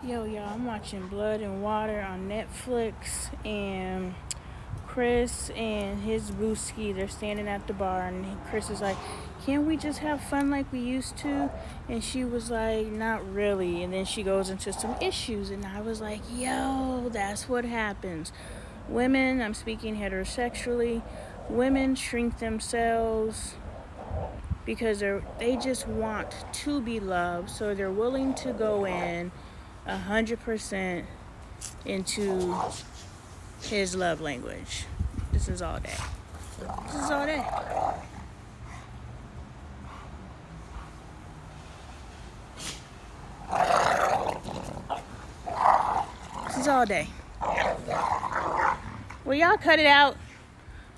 Yo, y'all, I'm watching Blood and Water on Netflix, and Chris and his booski, they're standing at the bar, and Chris is like, can't we just have fun like we used to? And she was like, not really. And then she goes into some issues, and I was like, yo, that's what happens. Women, I'm speaking heterosexually, women shrink themselves because they just want to be loved, so they're willing to go in 100% into his love language. This is all day. This is all day. This is all day. Well, y'all cut it out,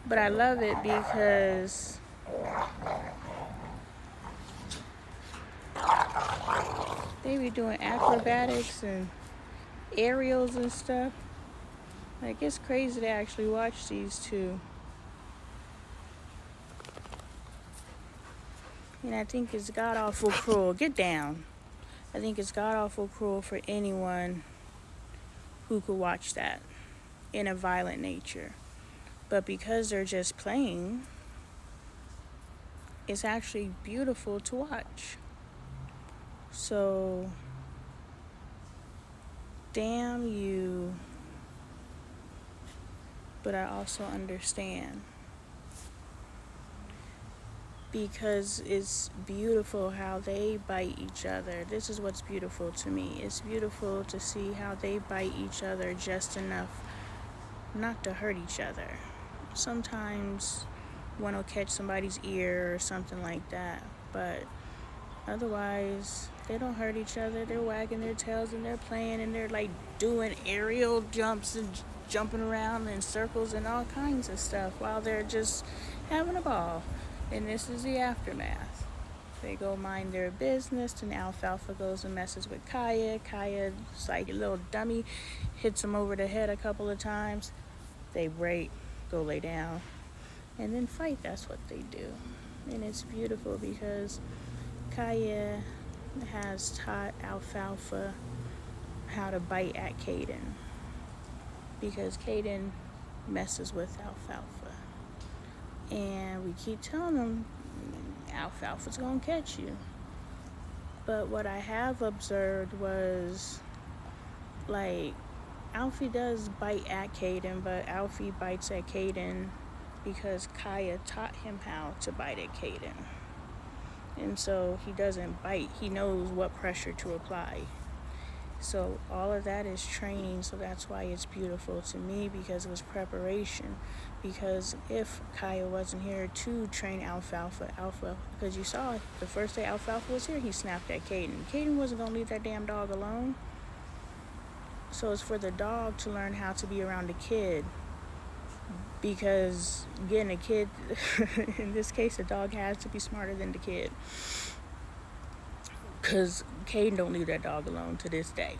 but I love it because they be doing acrobatics and aerials and stuff. Like, it's crazy to actually watch these two. And I think it's god-awful cruel. Get down. I think it's god-awful cruel for anyone who could watch that in a violent nature. But because they're just playing, it's actually beautiful to watch. So, damn you. But I also understand. Because it's beautiful how they bite each other. This is what's beautiful to me. It's beautiful to see how they bite each other just enough not to hurt each other. Sometimes one will catch somebody's ear or something like that, but otherwise they don't hurt each other. They're wagging their tails and they're playing and they're like doing aerial jumps and jumping around in circles and all kinds of stuff while they're just having a ball. And this is the aftermath. They go mind their business, and Alfalfa goes and messes with Kaya. Kaya's like a little dummy, hits him over the head a couple of times. They break, go lay down, and then fight. That's what they do. And it's beautiful because Kaya has taught Alfalfa how to bite at Caden, because Caden messes with Alfalfa. And we keep telling them, Alfalfa's gonna catch you. But what I have observed was, like, Alfie does bite at Caden, but Alfie bites at Caden because Kaya taught him how to bite at Caden. And so he doesn't bite. He knows what pressure to apply. So all of that is training, so that's why it's beautiful to me, because it was preparation. Because if Kaya wasn't here to train Alfalfa, because you saw the first day Alfalfa was here, he snapped at Caden. Caden wasn't going to leave that damn dog alone. So it's for the dog to learn how to be around a kid, because getting a kid, in this case, the dog has to be smarter than the kid. Because Caden don't leave that dog alone to this day.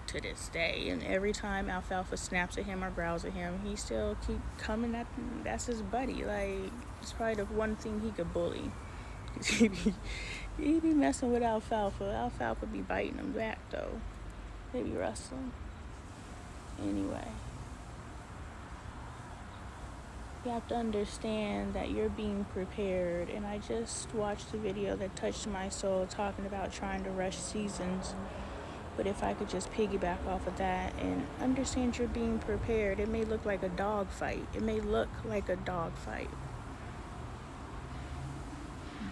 And every time Alfalfa snaps at him or growls at him, he still keep coming at him. That's his buddy. Like, it's probably the one thing he could bully. he be messing with Alfalfa. Alfalfa be biting him back, though. They be wrestling. Anyway. You have to understand that you're being prepared. And I just watched a video that touched my soul talking about trying to rush seasons. But if I could just piggyback off of that and understand you're being prepared, it may look like a dog fight.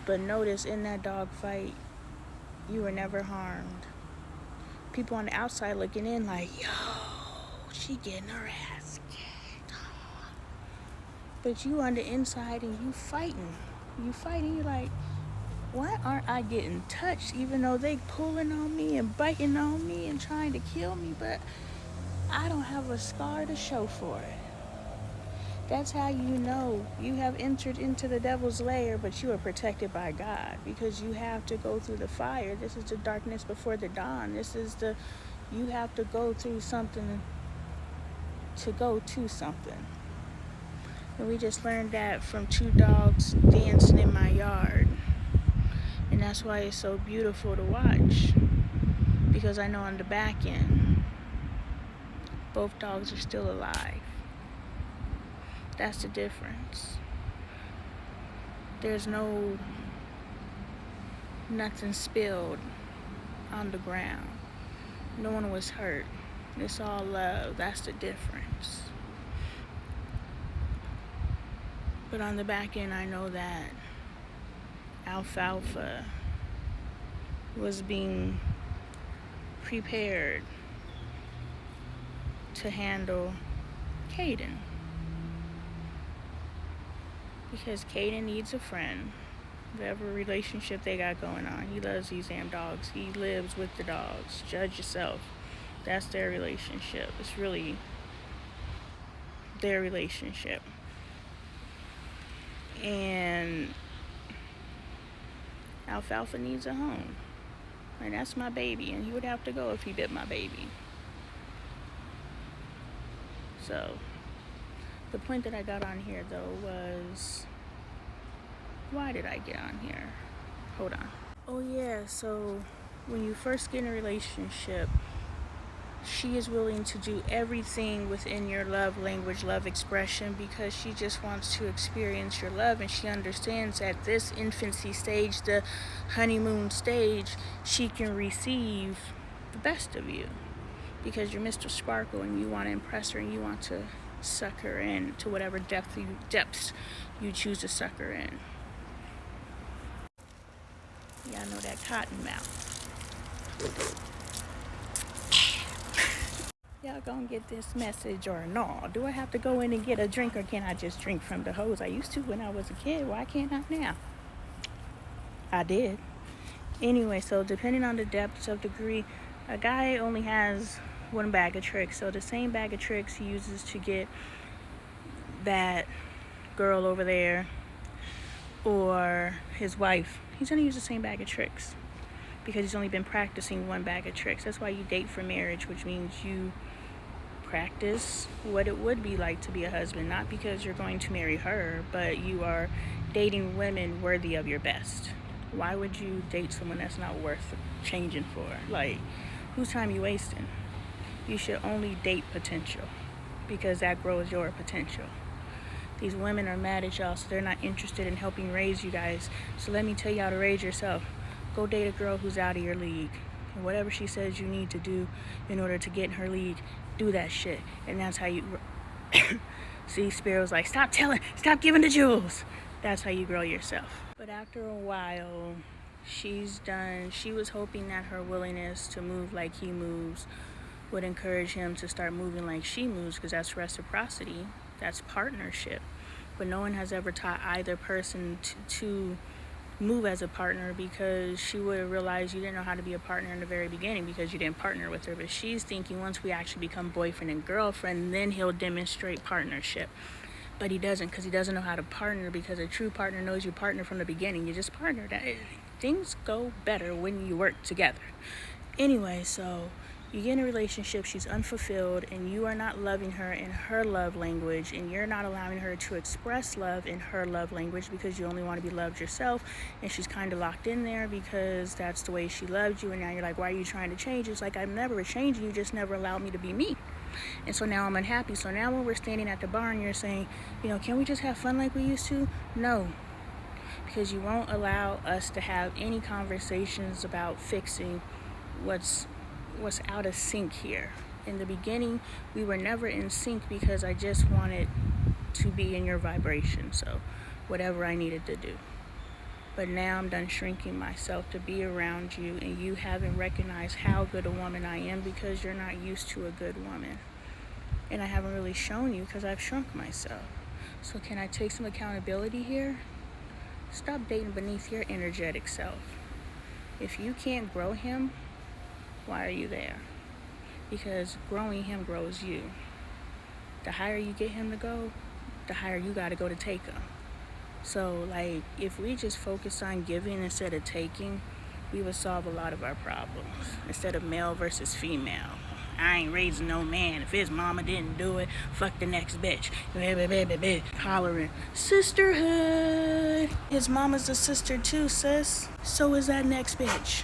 But notice in that dog fight, you were never harmed. People on the outside looking in like, yo, she getting her ass kicked. But you on the inside and you fighting. You're like, why aren't I getting touched? Even though they pulling on me and biting on me and trying to kill me, but I don't have a scar to show for it. That's how you know you have entered into the devil's lair, but you are protected by God, because you have to go through the fire. This is the darkness before the dawn. You have to go through something to go to something. And we just learned that from two dogs dancing in my yard. And that's why it's so beautiful to watch. Because I know on the back end, Both dogs are still alive. That's the difference. There's nothing spilled on the ground. No one was hurt. It's all love. That's the difference. But on the back end, I know that Alfalfa was being prepared to handle Caden. Because Caden needs a friend. Whatever relationship they got going on, he loves these damn dogs. He lives with the dogs. Judge yourself. That's their relationship. It's really their relationship. And Alfalfa needs a home. And that's my baby. And he would have to go if he bit my baby. So, the point that I got on here, though, was... Why did I get on here? Hold on. Oh, yeah. So, when you first get in a relationship, she is willing to do everything within your love language, love expression, because she just wants to experience your love, and she understands at this infancy stage, the honeymoon stage, she can receive the best of you because you're Mr. Sparkle and you want to impress her and you want to suck her in to whatever depths you choose to suck her in. Y'all know that cotton mouth. Y'all gonna get this message or no? Do I have to go in and get a drink, or can I just drink from the hose? I used to when I was a kid. Why can't I now? I did. Anyway, so depending on the depths of degree, a guy only has one bag of tricks. So the same bag of tricks he uses to get that girl over there or his wife, he's gonna use the same bag of tricks because he's only been practicing one bag of tricks. That's why you date for marriage, which means you practice what it would be like to be a husband, not because you're going to marry her, but you are dating women worthy of your best. Why would you date someone that's not worth changing for? Like, whose time you wasting? You should only date potential because that grows your potential. These women are mad at y'all, so they're not interested in helping raise you guys. So let me tell you how to raise yourself. Go date a girl who's out of your league. And whatever she says you need to do in order to get in her league, do that shit. And that's how you... See, Spirit's like, stop giving the jewels. That's how you grow yourself. But after a while, she's done. She was hoping that her willingness to move like he moves would encourage him to start moving like she moves, because that's reciprocity. That's partnership. But no one has ever taught either person to move as a partner, because she would have realized you didn't know how to be a partner in the very beginning because you didn't partner with her. But she's thinking once we actually become boyfriend and girlfriend, then he'll demonstrate partnership. But he doesn't, because he doesn't know how to partner, because a true partner knows you partner from the beginning. You just partner. Things go better when you work together. Anyway, so you get in a relationship, she's unfulfilled, and you are not loving her in her love language, and you're not allowing her to express love in her love language because you only want to be loved yourself, and she's kind of locked in there because that's the way she loved you, and now you're like, why are you trying to change? It's like, I'm never changing, you just never allowed me to be me. And so now I'm unhappy. So now when we're standing at the bar and you're saying, can we just have fun like we used to? No, because you won't allow us to have any conversations about fixing what's out of sync here. In the beginning, we were never in sync because I just wanted to be in your vibration, so whatever I needed to do. But now I'm done shrinking myself to be around you, and you haven't recognized how good a woman I am because you're not used to a good woman. And I haven't really shown you because I've shrunk myself. So can I take some accountability here? Stop dating beneath your energetic self. If you can't grow him, why are you there? Because growing him grows you. The higher you get him to go, the higher you got to go to take him. So, like, if we just focus on giving instead of taking, we would solve a lot of our problems. Instead of male versus female. I ain't raising no man. If his mama didn't do it, fuck the next bitch. Hollering, sisterhood. His mama's a sister too, sis. So is that next bitch.